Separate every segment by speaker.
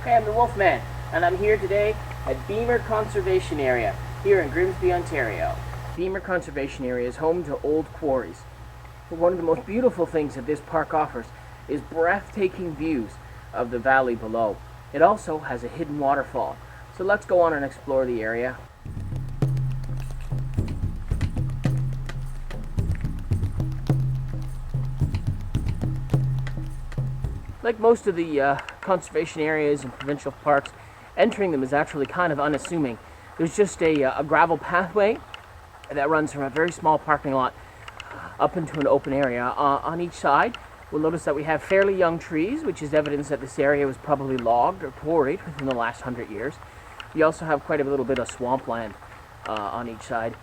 Speaker 1: Hey, I'm the Wolfman, and I'm here today at Beamer Conservation Area, here in Grimsby, Ontario. Beamer Conservation Area is home to old quarries. But one of the most beautiful things that this park offers is breathtaking views of the valley below. It also has a hidden waterfall. So let's go on and explore the area. Like most of the conservation areas and provincial parks, entering them is actually kind of unassuming. There's just a gravel pathway that runs from a very small parking lot up into an open area. On each side, we'll notice that we have fairly young trees, which is evidence that this area was probably logged or quarried within the last 100 years. We also have quite a little bit of swampland on each side.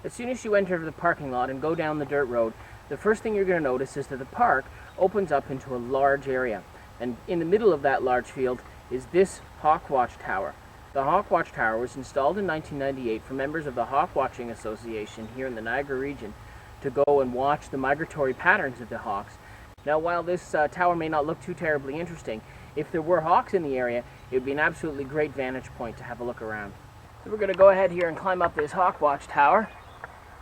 Speaker 1: As soon as you enter the parking lot and go down the dirt road, the first thing you're going to notice is that the park opens up into a large area. And in the middle of that large field is this hawk watchtower. The hawk watchtower was installed in 1998 for members of the Hawk Watching Association here in the Niagara region to go and watch the migratory patterns of the hawks. Now, while this tower may not look too terribly interesting, if there were hawks in the area, it would be an absolutely great vantage point to have a look around. So we're going to go ahead here and climb up this hawk watchtower.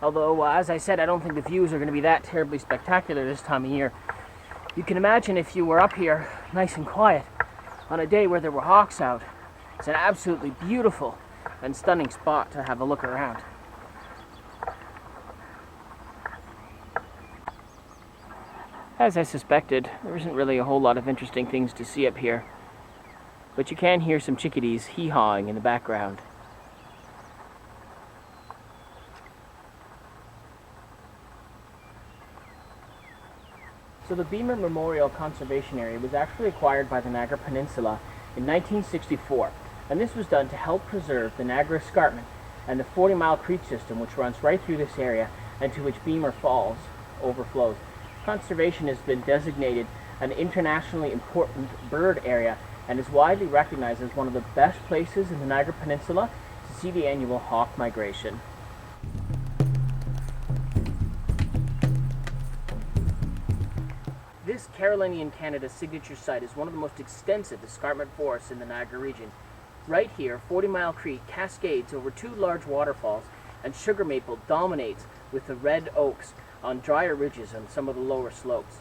Speaker 1: Although, as I said, I don't think the views are going to be that terribly spectacular this time of year. You can imagine if you were up here nice and quiet on a day where there were hawks out. It's an absolutely beautiful and stunning spot to have a look around. As I suspected, there isn't really a whole lot of interesting things to see up here, but you can hear some chickadees hee-hawing in the background. So the Beamer Memorial Conservation Area was actually acquired by the Niagara Peninsula in 1964, and this was done to help preserve the Niagara Escarpment and the 40-mile creek system which runs right through this area and to which Beamer Falls overflows. Conservation has been designated an internationally important bird area and is widely recognized as one of the best places in the Niagara Peninsula to see the annual hawk migration. This Carolinian Canada's signature site is one of the most extensive escarpment forests in the Niagara region. Right here, 40-Mile Creek cascades over two large waterfalls, and sugar maple dominates with the red oaks on drier ridges on some of the lower slopes.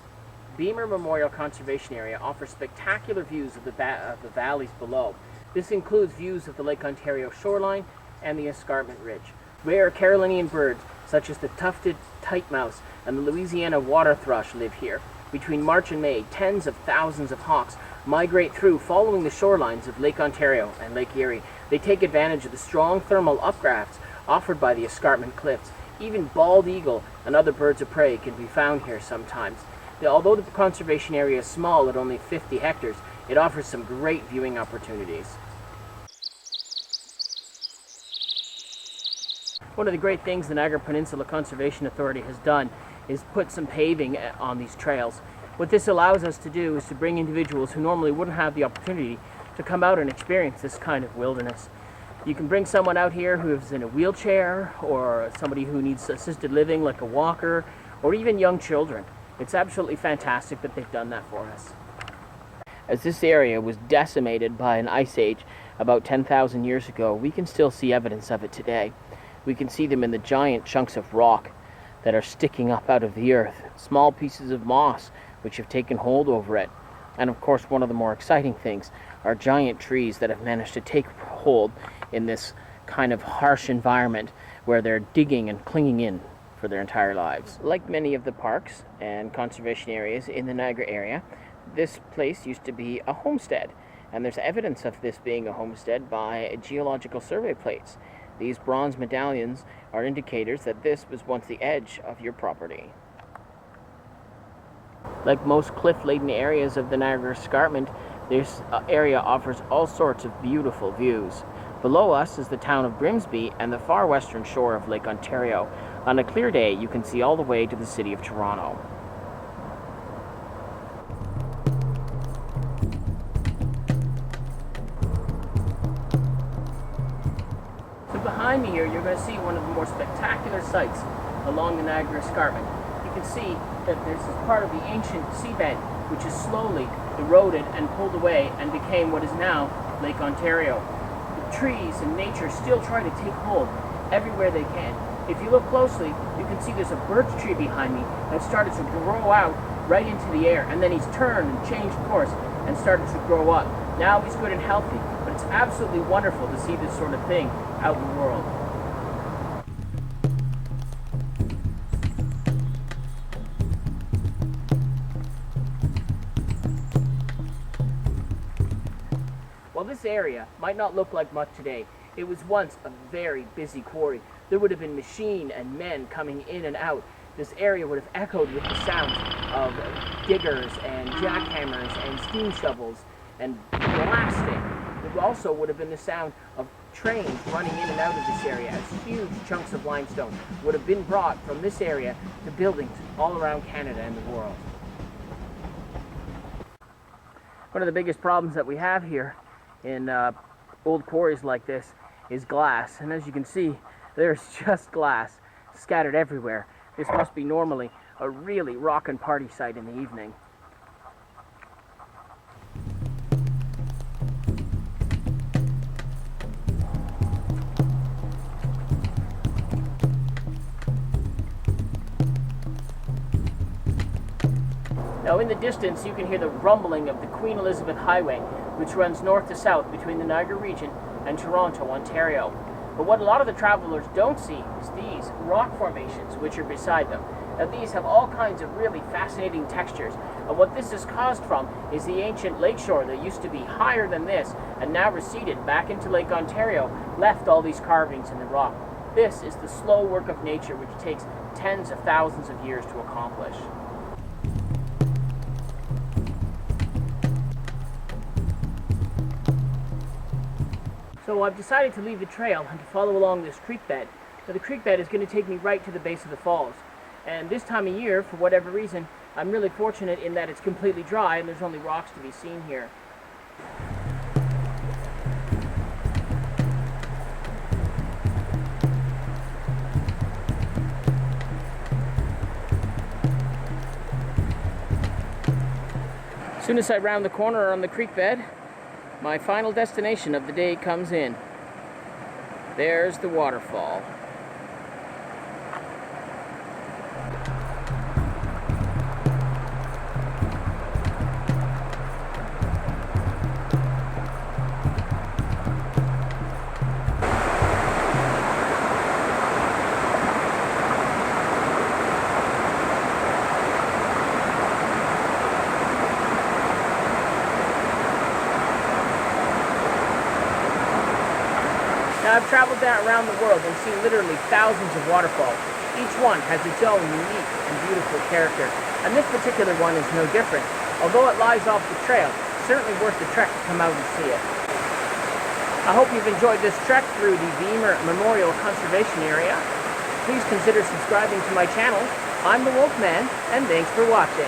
Speaker 1: Beamer Memorial Conservation Area offers spectacular views of the valleys below. This includes views of the Lake Ontario shoreline and the escarpment ridge. Rare Carolinian birds, such as the tufted titmouse and the Louisiana water thrush, live here. Between March and May, tens of thousands of hawks migrate through following the shorelines of Lake Ontario and Lake Erie. They take advantage of the strong thermal updrafts offered by the escarpment cliffs. Even bald eagle and other birds of prey can be found here sometimes. Although the conservation area is small at only 50 hectares, it offers some great viewing opportunities. One of the great things the Niagara Peninsula Conservation Authority has done is put some paving on these trails. What this allows us to do is to bring individuals who normally wouldn't have the opportunity to come out and experience this kind of wilderness. You can bring someone out here who is in a wheelchair, or somebody who needs assisted living like a walker, or even young children. It's absolutely fantastic that they've done that for us. As this area was decimated by an ice age about 10,000 years ago, we can still see evidence of it today. We can see them in the giant chunks of rock that are sticking up out of the earth, small pieces of moss which have taken hold over it. And of course, one of the more exciting things are giant trees that have managed to take hold in this kind of harsh environment where they're digging and clinging in for their entire lives. Like many of the parks and conservation areas in the Niagara area, this place used to be a homestead, and there's evidence of this being a homestead by geological survey plates. These bronze medallions are indicators that this was once the edge of your property. Like most cliff-laden areas of the Niagara Escarpment, this area offers all sorts of beautiful views. Below us is the town of Grimsby and the far western shore of Lake Ontario. On a clear day, you can see all the way to the city of Toronto. So behind me here, you're going to see one of the more spectacular sights along the Niagara Escarpment. you can see that this is part of the ancient seabed, which is slowly eroded and pulled away and became what is now Lake Ontario. The trees and nature still try to take hold everywhere they can. If you look closely, you can see there's a birch tree behind me that started to grow out right into the air, and then he's turned and changed course and started to grow up. Now he's good and healthy, but it's absolutely wonderful to see this sort of thing out in the world. While this area might not look like much today, it was once a very busy quarry. There would have been machine and men coming in and out. This area would have echoed with the sounds of diggers and jackhammers and steam shovels and blasting. There also would have been the sound of trains running in and out of this area as huge chunks of limestone would have been brought from this area to buildings all around Canada and the world. One of the biggest problems that we have here in old quarries like this is glass, and as you can see, there's just glass scattered everywhere. This must be normally a really rockin' party site in the evening. Now in the distance you can hear the rumbling of the Queen Elizabeth Highway, which runs north to south between the Niagara region and Toronto, Ontario. But what a lot of the travelers don't see is these rock formations which are beside them. Now these have all kinds of really fascinating textures, and what this is caused from is the ancient lakeshore that used to be higher than this and now receded back into Lake Ontario, left all these carvings in the rock. This is the slow work of nature which takes tens of thousands of years to accomplish. So I've decided to leave the trail and to follow along this creek bed. Now the creek bed is going to take me right to the base of the falls. And this time of year, for whatever reason, I'm really fortunate in that it's completely dry and there's only rocks to be seen here. As soon as I round the corner on the creek bed, my final destination of the day comes in. There's the waterfall. Now, I've traveled around the world and seen literally thousands of waterfalls. Each one has its own unique and beautiful character, and this particular one is no different. Although it lies off the trail, it's certainly worth the trek to come out and see it. I hope you've enjoyed this trek through the Beamer Memorial Conservation Area. Please consider subscribing to my channel. I'm the Wolfman, and thanks for watching.